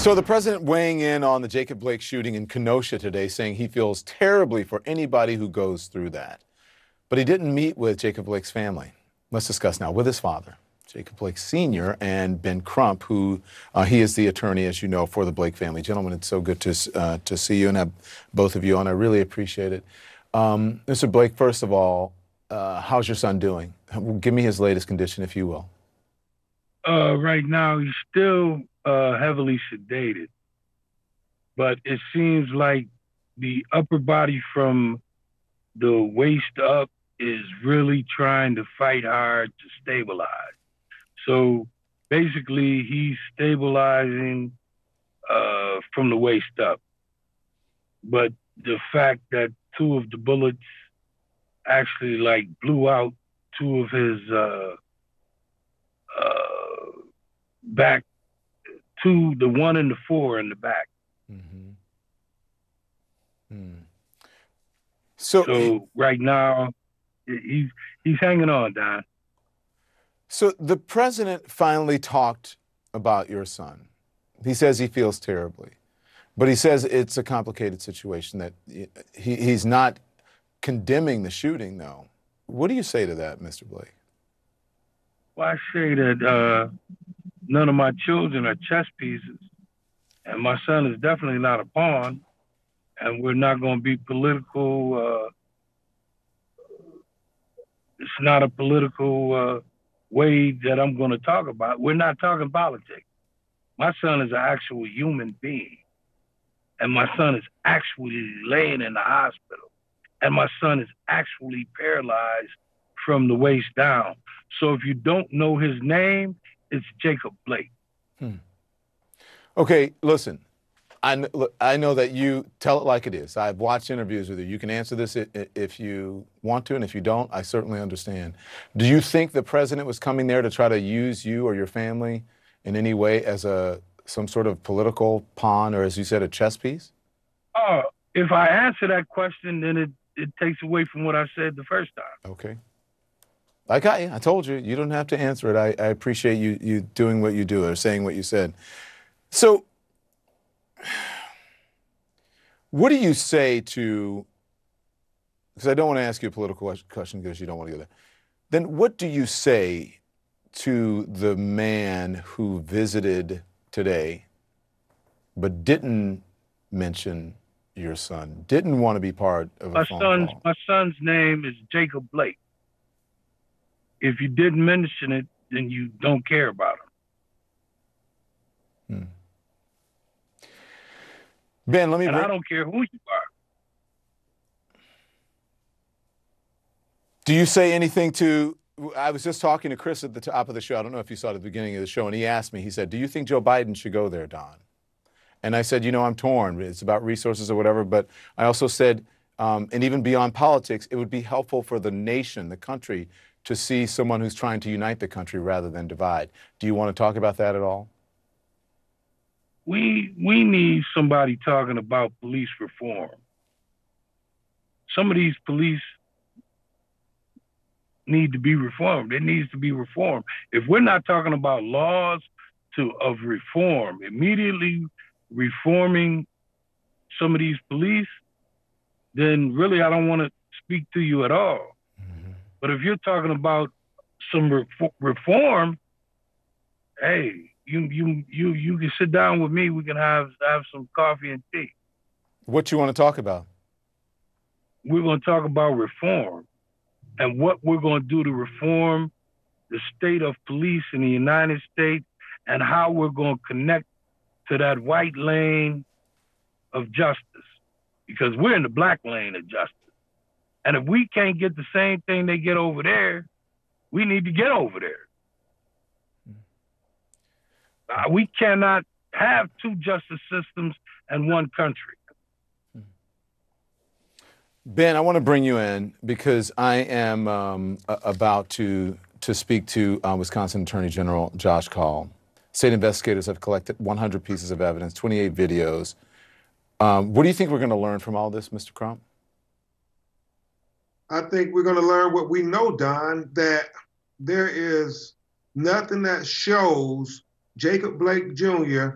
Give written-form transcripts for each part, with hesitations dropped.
So the president weighing in on the Jacob Blake shooting in Kenosha today, saying he feels terribly for anybody who goes through that. But he didn't meet with Jacob Blake's family. Let's discuss now with his father, Jacob Blake Sr., and Ben Crump, who he is the attorney, as you know, for the Blake family. Gentlemen, it's so good to see you and have both of you on. I really appreciate it. Mr. Blake, first of all, how's your son doing? Give me his latest condition, if you will. Right now, he's still heavily sedated, but it seems like the upper body from the waist up is really trying to fight hard to stabilize. So basically, he's stabilizing from the waist up. But the fact that two of the bullets actually blew out two of his back, the one and the four in the back. Mm-hmm. So right now, he's hanging on, Don. So the president finally talked about your son. He says he feels terribly, but he says it's a complicated situation, that he's not condemning the shooting, though. What do you say to that, Mr. Blake? Well, I say that none of my children are chess pieces, and my son is definitely not a pawn, and we're not going to be political. It's not a political way that I'm going to talk about. We're not talking politics. My son is an actual human being, and my son is actually laying in the hospital, and my son is actually paralyzed from the waist down. So if you don't know his name, it's Jacob Blake. Okay, listen, I know that you tell it like it is. I've watched interviews with you. You can answer this if you want to, and if you don't, I certainly understand. Do you think the president was coming there to try to use you or your family in any way as some sort of political pawn, or, as you said, a chess piece? If I answer that question, then it takes away from what I said the first time. Okay. I got you. I told you. You don't have to answer it. I appreciate you doing what you do or saying what you said. So, what do you say to, because I don't want to ask you a political question because you don't want to go there. Then what do you say to the man who visited today but didn't mention your son, didn't want to be part of a phone call? My son's name is Jacob Blake. If you didn't mention it, then you don't care about him. Ben, I don't care who you are. Do you say anything to, I was just talking to Chris at the top of the show. I don't know if you saw it at the beginning of the show, and he asked me, he said, do you think Joe Biden should go there, Don? And I said, I'm torn. It's about resources or whatever. But I also said, and even beyond politics, it would be helpful for the nation, the country, to see someone who's trying to unite the country rather than divide. Do you want to talk about that at all? We need somebody talking about police reform. Some of these police need to be reformed. It needs to be reformed. If we're not talking about laws of reform, immediately reforming some of these police, then really I don't want to speak to you at all. But if you're talking about some reform, hey, you can sit down with me. We can have some coffee and tea. What you want to talk about? We're going to talk about reform and what we're going to do to reform the state of police in the United States and how we're going to connect to that white lane of justice, because we're in the black lane of justice. And if we can't get the same thing they get over there, we need to get over there. We cannot have two justice systems and one country. Ben, I want to bring you in because I am about to speak to Wisconsin Attorney General Josh Kaul. State investigators have collected 100 pieces of evidence, 28 videos. What do you think we're going to learn from all this, Mr. Crump? I think we're going to learn what we know, Don, that there is nothing that shows Jacob Blake Jr.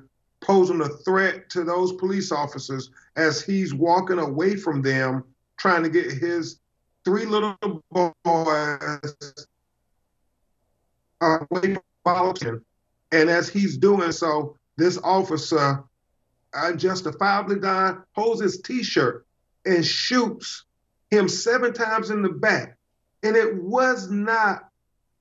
posing a threat to those police officers as he's walking away from them, trying to get his 3 little boys away from him. And as he's doing so, this officer, unjustifiably done, pulls his T-shirt and shoots him 7 times in the back. And it was not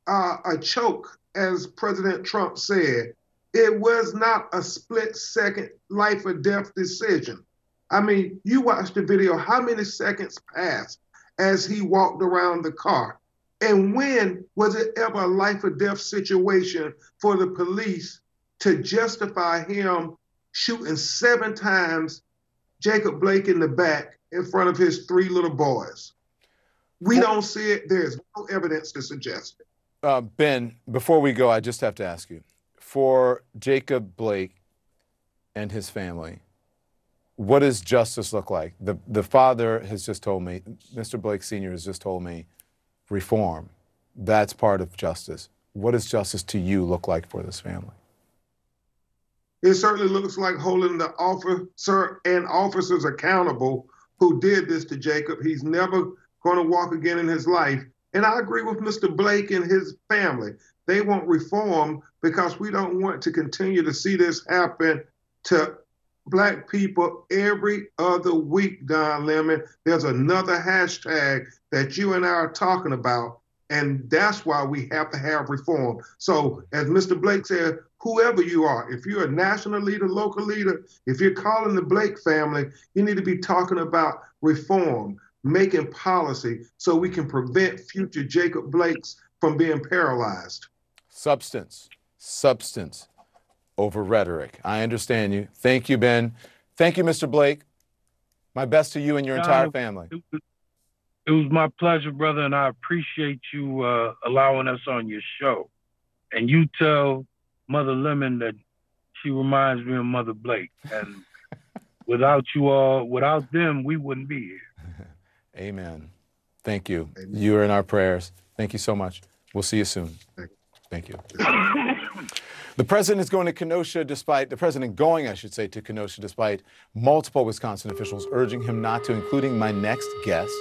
a choke, as President Trump said. It was not a split-second life or death decision. I mean, you watched the video, how many seconds passed as he walked around the car? And when was it ever a life or death situation for the police to justify him shooting 7 times Jacob Blake in the back in front of his 3 little boys? We don't see it. There's no evidence to suggest it. Ben, before we go, I just have to ask you, for Jacob Blake and his family, what does justice look like? The father has just told me, Mr. Blake Sr. has just told me, reform. That's part of justice. What does justice to you look like for this family? It certainly looks like holding the officer and officers accountable who did this to Jacob. He's never going to walk again in his life. And I agree with Mr. Blake and his family. They want reform because we don't want to continue to see this happen to Black people every other week, Don Lemon. There's another hashtag that you and I are talking about, and that's why we have to have reform. So as Mr. Blake said, whoever you are, if you're a national leader, local leader, if you're calling the Blake family, you need to be talking about reform, making policy so we can prevent future Jacob Blakes from being paralyzed. Substance over rhetoric. I understand you. Thank you, Ben. Thank you, Mr. Blake. My best to you and your entire family. It was my pleasure, brother, and I appreciate you allowing us on your show. And you tell Mother Lemon that she reminds me of Mother Blake. And without you all, without them, we wouldn't be here. Amen. Thank you. Amen. You are in our prayers. Thank you so much. We'll see you soon. Thank you. The president is going to Kenosha despite, the president going, I should say, to Kenosha despite multiple Wisconsin officials urging him not to, including my next guest.